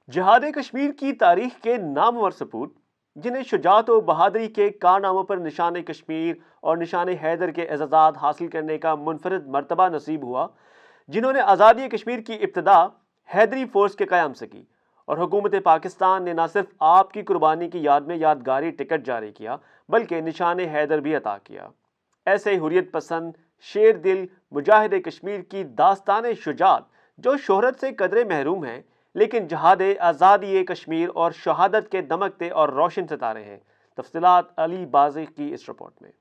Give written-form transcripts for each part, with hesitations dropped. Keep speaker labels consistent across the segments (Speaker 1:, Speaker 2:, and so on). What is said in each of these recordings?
Speaker 1: جہاد کشمیر کی تاریخ کے نامور سپوت جنہیں شجاعت و بہادری کے کارناموں پر نشان کشمیر اور نشان حیدر کے اعزازات حاصل کرنے کا منفرد مرتبہ نصیب ہوا، جنہوں نے آزادی کشمیر کی ابتدا حیدری فورس کے قیام سے کی، اور حکومت پاکستان نے نہ صرف آپ کی قربانی کی یاد میں یادگاری ٹکٹ جاری کیا بلکہ نشان حیدر بھی عطا کیا۔ ایسے حریت پسند شیر دل مجاہد کشمیر کی داستان شجاعت جو شہرت سے قدرے محروم ہیں لیکن جہاد آزادی کشمیر اور شہادت کے دمکتے اور روشن ستارے ہیں۔ تفصیلات علی بازی کی اس رپورٹ میں۔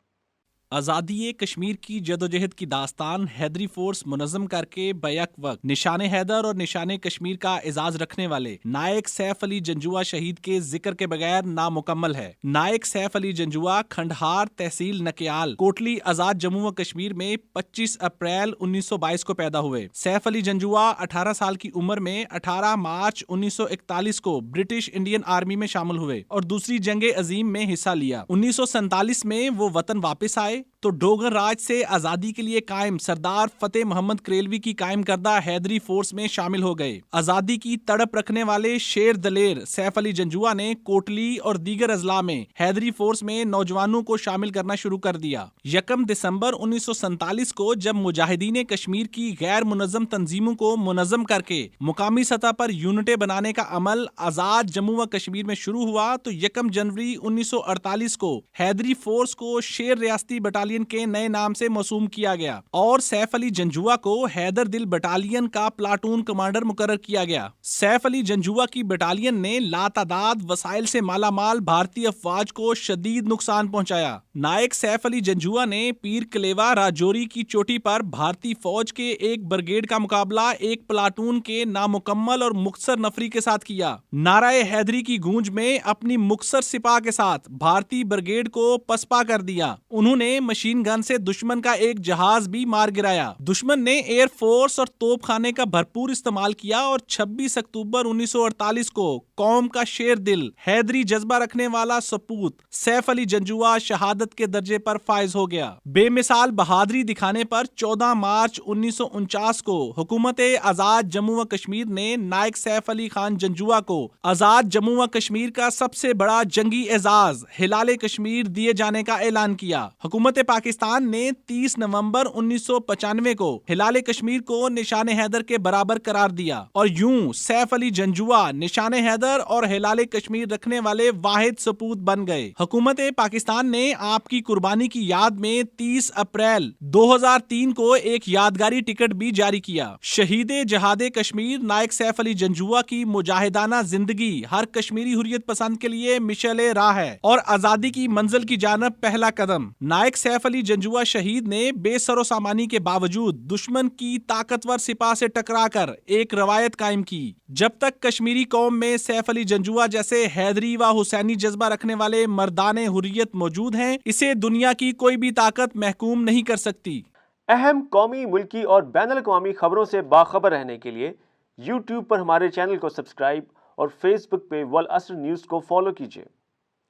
Speaker 2: آزادی کشمیر کی جدوجہد کی داستان حیدری فورس منظم کر کے بیک وقت نشان حیدر اور نشان کشمیر کا اعزاز رکھنے والے نائک سیف علی جنجوعہ شہید کے ذکر کے بغیر نامکمل ہے۔ نائک سیف علی جنجوعہ کھنڈہار تحصیل نکیال کوٹلی آزاد جموں و کشمیر میں 25 اپریل 1922 کو پیدا ہوئے۔ سیف علی جنجوعہ 18 سال کی عمر میں 18 مارچ 1941 کو برٹش انڈین آرمی میں شامل ہوئے اور دوسری جنگ عظیم میں حصہ لیا۔ 1947 میں وہ وطن واپس آئے تو ڈوگر راج سے آزادی کے لیے قائم سردار فتح محمد کریلوی کی قائم کردہ حیدری فورس میں شامل ہو گئے۔ آزادی کی تڑپ رکھنے والے شیر دلیر سیف علی جنجوعہ نے کوٹلی اور دیگر اضلاع میں حیدری فورس میں نوجوانوں کو شامل کرنا شروع کر دیا۔ 1 دسمبر 1947 کو جب مجاہدین کشمیر کی غیر منظم تنظیموں کو منظم کر کے مقامی سطح پر یونٹیں بنانے کا عمل آزاد جموں و کشمیر میں شروع ہوا تو 1 جنوری 1948 کو حیدری فورس کو شیر ریاستی بٹالین کے نئے نام سے موسوم کیا گیا اور سیف علی جنجوعہ کو حیدر دل بٹالین کا پلاٹون کمانڈر مقرر کیا گیا۔ سیف علی جنجوعہ کی بٹالین نے لاتعداد وسائل سے مالا مال بھارتی افواج کو شدید نقصان پہنچایا۔ نائک سیف علی جنجوعہ نے پیر کلیوا راجوری کی چوٹی پر بھارتی فوج کے ایک بریگیڈ کا مقابلہ ایک پلاٹون کے نامکمل اور مختصر نفری کے ساتھ کیا۔ نعرہ حیدری کی گونج میں اپنی مختصر سپاہ کے ساتھ بھارتی بریگیڈ کو پسپا کر دیا۔ انہوں نے مشین گن سے دشمن کا ایک جہاز بھی مار گرایا۔ دشمن نے ایئر فورس اور توپ خانے کا بھرپور استعمال کیا اور 26 اکتوبر 1948 کو قوم کا شیر دل حیدری جذبہ رکھنے والا سپوت سیف علی جنجوعہ شہادت کے درجے پر فائز ہو گیا۔ بے مثال بہادری دکھانے پر 14 مارچ 1949 کو حکومت آزاد جموں و کشمیر نے نائک سیف علی خان جنجوعہ کو آزاد جموں و کشمیر کا سب سے بڑا جنگی اعزاز ہلال کشمیر دیے جانے کا اعلان کیا۔ حکومت پاکستان نے 30 نومبر 1995 کو ہلال کشمیر کو نشان حیدر کے برابر قرار دیا اور یوں سیف علی جنجوعہ نشان حیدر اور ہلال کشمیر رکھنے والے واحد سپوت بن گئے۔ حکومت پاکستان نے آپ کی قربانی کی یاد میں 30 اپریل 2003 کو ایک یادگاری ٹکٹ بھی جاری کیا۔ شہید جہاد کشمیر نائک سیف علی جنجوعہ کی مجاہدانہ زندگی ہر کشمیری حریت پسند کے لیے مشعل راہ ہے اور آزادی کی منزل کی جانب پہلا قدم۔ نائک سیف علی جنجوعہ شہید نے بے سر و سامانی کے باوجود دشمن کی طاقتور سپاہ سے ٹکرا کر ایک روایت قائم کی۔ جب تک کشمیری قوم میں سیف علی جنجوعہ جیسے حیدری و حسینی جذبہ رکھنے والے مردان حریت موجود ہیں، اسے دنیا کی کوئی بھی طاقت محکوم نہیں کر سکتی۔
Speaker 1: اہم قومی، ملکی اور بین الاقوامی خبروں سے باخبر رہنے کے لیے یوٹیوب پر ہمارے چینل کو سبسکرائب اور فیس بک پہ والعصر نیوز کو فالو کیجیے۔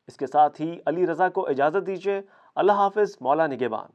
Speaker 1: اس کے ساتھ ہی علی رضا کو اجازت دیجیے۔ اللہ حافظ، مولا نگہبان۔